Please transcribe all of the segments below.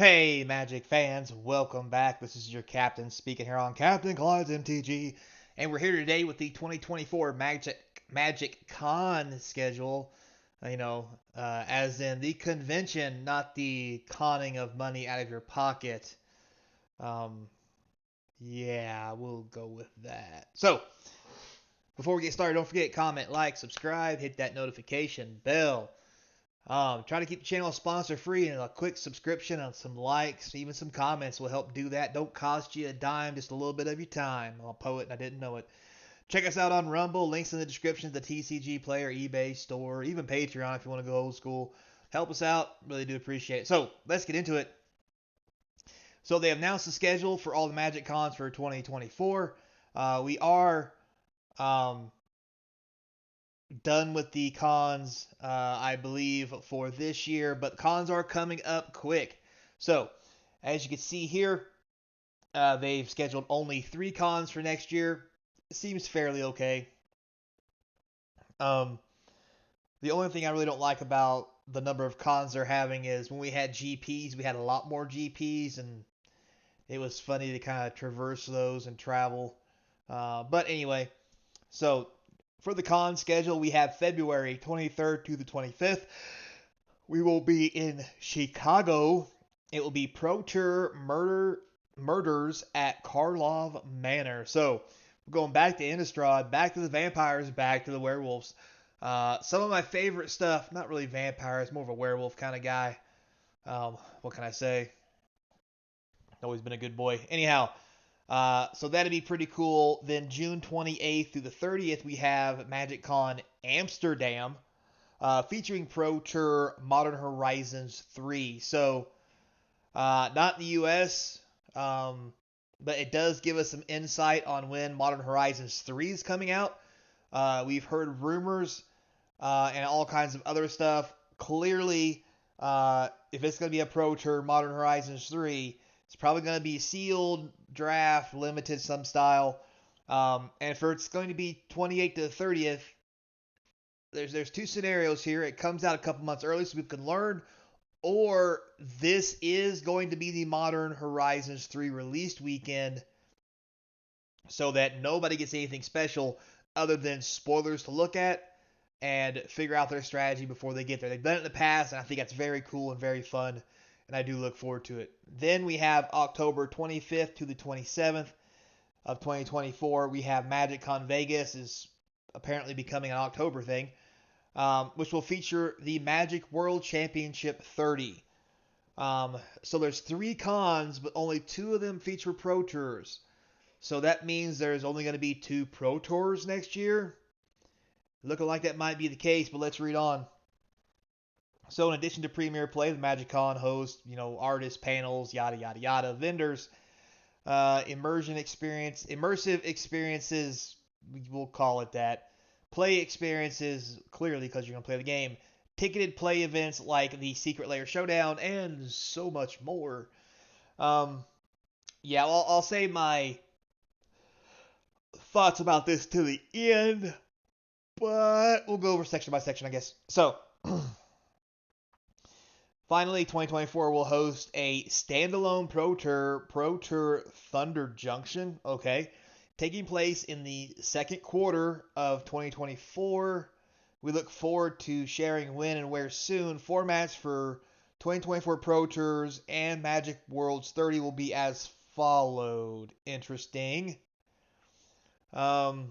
Hey, Magic fans, welcome back. This is your captain speaking here on Capnclydes MTG, and we're here today with the 2024 MagicCon schedule. As in the convention, not the conning of money out of your pocket. Um, yeah, we'll go with that. So, before we get started, don't forget comment, like, subscribe, hit that notification bell. Try to keep the channel sponsor free, and a quick subscription and some likes, even some comments will help do that. Don't cost you a dime, just a little bit of your time. I'm a poet and I didn't know it. Check us out on Rumble, links in the description, the TCG Player, eBay store, even Patreon if you want to go old school. Help us out, really do appreciate it. So let's get into it. So they announced the schedule for all the Magic Cons for 2024. We are um, done with the cons, I believe, for this year, but cons are coming up quick. So, as you can see here, they've scheduled only 3 cons for next year. It seems fairly okay. Um, the only thing I really don't like about the number of cons they're having is when we had GPs, we had a lot more GPs, and it was funny to kind of traverse those and travel. But anyway, so for the con schedule, we have February 23rd to the 25th. We will be in Chicago. It will be Pro Tour Murders at Karlov Manor. So we're going back to Innistrad, back to the vampires, back to the werewolves. Some of my favorite stuff, not really vampires, more of a werewolf kind of guy. What can I say? Always been a good boy. Anyhow, so that'd be pretty cool. Then June 28th through the 30th, we have MagicCon Amsterdam, featuring Pro Tour Modern Horizons 3. So, not in the US, but it does give us some insight on when Modern Horizons 3 is coming out. We've heard rumors and all kinds of other stuff. Clearly, if it's going to be a Pro Tour Modern Horizons 3, it's probably going to be sealed, draft, limited, some style. And for it's going to be 28th to the 30th, there's 2 scenarios here. It comes out a couple months early so we can learn, or this is going to be the Modern Horizons 3 released weekend so that nobody gets anything special other than spoilers to look at and figure out their strategy before they get there. They've done it in the past, and I think that's very cool and very fun, and I do look forward to it. Then we have October 25th to the 27th of 2024. We have MagicCon Vegas is apparently becoming an October thing, which will feature the Magic World Championship 30. So there's 3 cons, but only 2 of them feature Pro Tours. So that means there's only going to be 2 Pro Tours next year. Looking like that might be the case, but let's read on. So in addition to Premier Play, the MagicCon hosts, artists, panels, yada, yada, yada, vendors, immersive experiences, we'll call it that. Play experiences, clearly because you're going to play the game. Ticketed play events like the Secret Lair Showdown, and so much more. Yeah, I'll say my thoughts about this to the end, but we'll go over section by section, I guess. So, finally, 2024 will host a standalone Pro Tour Thunder Junction, okay, taking place in the second quarter of 2024. We look forward to sharing when and where soon. Formats for 2024 Pro Tours and Magic Worlds 30 will be as followed. Interesting. Pro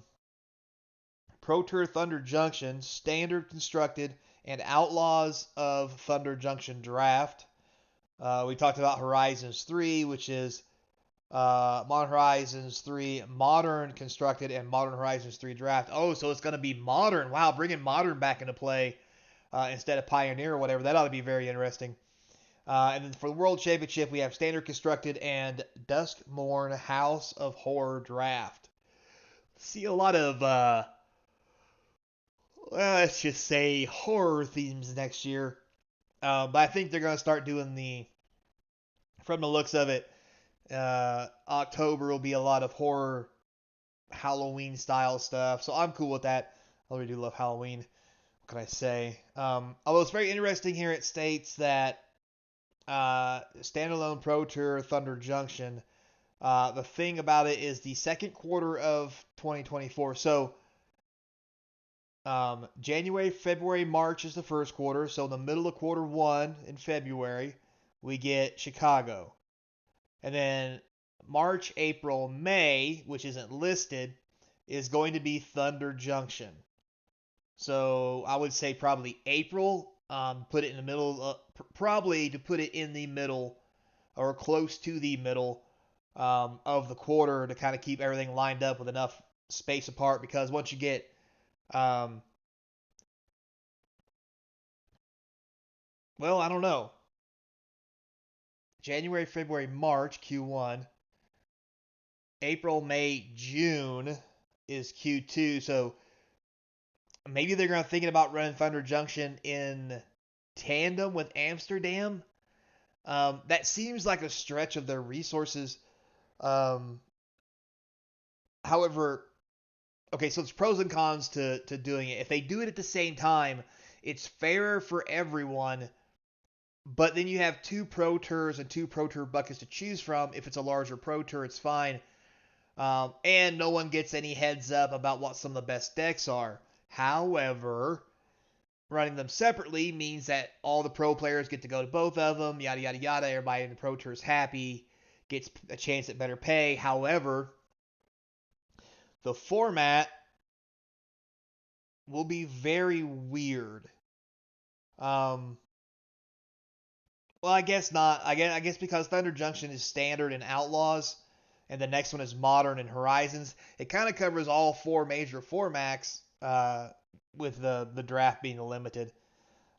Tour Thunder Junction, standard constructed, and Outlaws of Thunder Junction Draft. We talked about Horizons 3, which is Modern Horizons 3 Modern Constructed and Modern Horizons 3 Draft. Oh, so it's going to be Modern. Wow, bringing Modern back into play instead of Pioneer or whatever. That ought to be very interesting. And then for the World Championship, we have Standard Constructed and Duskmourn House of Horror Draft. See a lot of, let's just say, horror themes next year. But I think they're going to start doing from the looks of it, October will be a lot of horror, Halloween style stuff. So I'm cool with that. I really do love Halloween. What can I say? Although it's very interesting here, it states that Standalone Pro Tour Thunder Junction. The thing about it is the second quarter of 2024. So January, February, March is the first quarter. So in the middle of quarter one in February, we get Chicago. And then March, April, May, which isn't listed, is going to be Thunder Junction. So I would say probably April. Put it in the middle, probably to put it in the middle or close to the middle of the quarter to kind of keep everything lined up with enough space apart. Because once you get um, well, I don't know. January, February, March, Q1. April, May, June is Q2. So maybe they're going to thinking about running Thunder Junction in tandem with Amsterdam. That seems like a stretch of their resources. Um, However, okay, so it's pros and cons to doing it. If they do it at the same time, it's fairer for everyone. But then you have two Pro Tours and two Pro Tour buckets to choose from. If it's a larger Pro Tour, it's fine. And no one gets any heads up about what some of the best decks are. However, running them separately means that all the pro players get to go to both of them, yada, yada, yada. Everybody in the Pro Tour is happy, gets a chance at better pay. However, the format will be very weird. Um, well, I guess not. I guess because Thunder Junction is standard in Outlaws, and the next one is Modern and Horizons. It kind of covers all four major formats, with the draft being limited.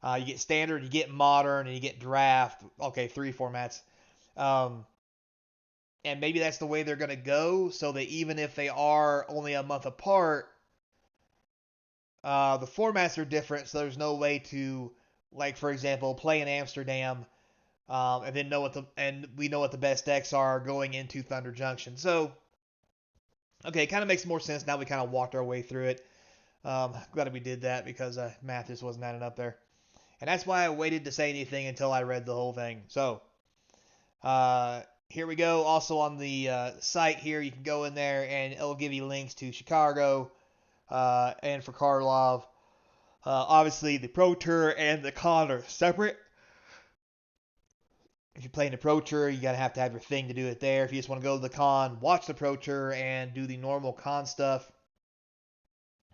You get standard, you get modern, and you get draft. Okay, three formats. Um, and maybe that's the way they're going to go, so that even if they are only a month apart, the formats are different, so there's no way to, like, for example, play in Amsterdam, and then we know what the best decks are going into Thunder Junction. So, okay, it kind of makes more sense now. We kind of walked our way through it. Glad we did that because math just wasn't adding up there. And that's why I waited to say anything until I read the whole thing. So, here we go. Also on the site here, you can go in there and it'll give you links to Chicago and for Karlov. Obviously, the Pro Tour and the Con are separate. If you're playing the Pro Tour, you gotta have to have your thing to do it there. If you just want to go to the Con, watch the Pro Tour and do the normal Con stuff,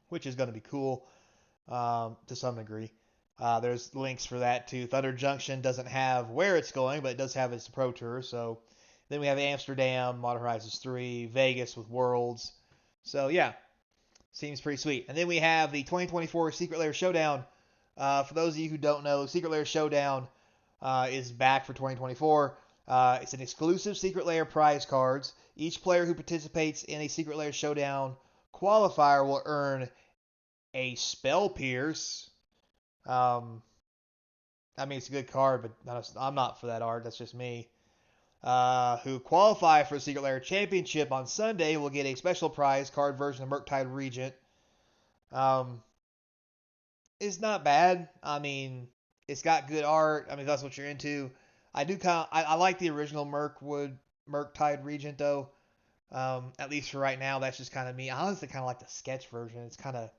which is going to be cool to some degree. There's links for that too. Thunder Junction doesn't have where it's going, but it does have its Pro Tour. So then we have Amsterdam, Modern Horizons 3, Vegas with Worlds. So yeah, seems pretty sweet. And then we have the 2024 Secret Lair Showdown. For those of you who don't know, Secret Lair Showdown is back for 2024. It's an exclusive Secret Lair prize cards. Each player who participates in a Secret Lair Showdown qualifier will earn a Spell Pierce. I mean, it's a good card, but I'm not for that art. That's just me. Who qualify for the Secret Lair Championship on Sunday will get a special prize card version of Murktide Regent. Um, it's not bad. I mean, it's got good art. I mean, if that's what you're into. I like the original Murktide Regent though. At least for right now, that's just kind of me. I honestly kind of like the sketch version. It's kind of,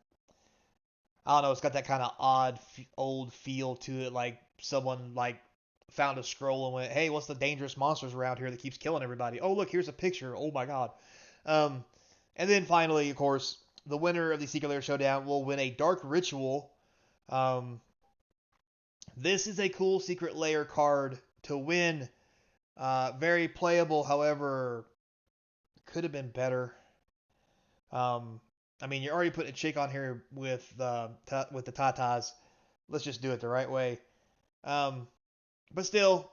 I don't know, it's got that kind of odd old feel to it, like someone like found a scroll and went, "Hey, what's the dangerous monsters around here that keeps killing everybody? Oh, look, here's a picture. Oh my god." Um, and then finally, of course, the winner of the Secret Lair Showdown will win a Dark Ritual. Um, this is a cool Secret Lair card to win. Very playable, however, could have been better. Um, I mean, you're already putting a chick on here with the tatas. Let's just do it the right way. Um, but still,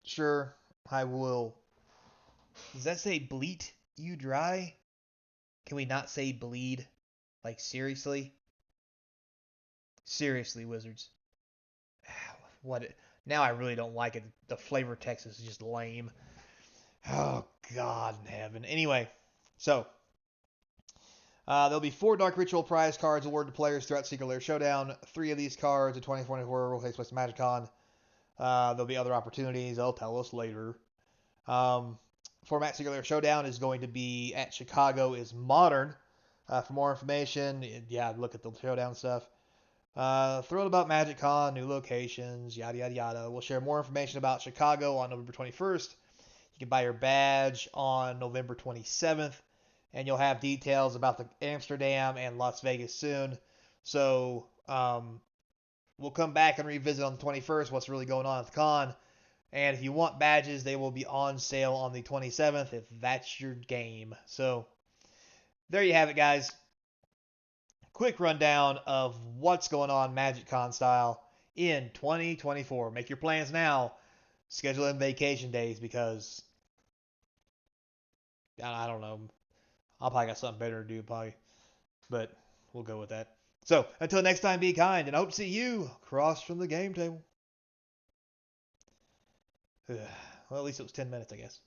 sure, I will. Does that say bleat you dry? Can we not say bleed? Like, seriously? Seriously, Wizards. What? Now I really don't like it. The flavor text is just lame. Oh, God in heaven. Anyway, so there'll be 4 Dark Ritual prize cards awarded to players throughout Secret Lair Showdown. 3 of these cards, the 2024 World Takes Place MagicCon. There'll be other opportunities. They'll tell us later. Format Singular Showdown is going to be at Chicago is Modern. For more information, yeah, look at the Showdown stuff. Thrilled about MagicCon, new locations, yada yada yada. We'll share more information about Chicago on November 21st. You can buy your badge on November 27th, and you'll have details about the Amsterdam and Las Vegas soon. So we'll come back and revisit on the 21st what's really going on at the con. And if you want badges, they will be on sale on the 27th if that's your game. So there you have it, guys. Quick rundown of what's going on MagicCon style in 2024. Make your plans now. Schedule in vacation days because I don't know. I'll probably got something better to do, probably. But we'll go with that. So until next time, be kind, and I hope to see you across from the game table. Well, at least it was 10 minutes, I guess.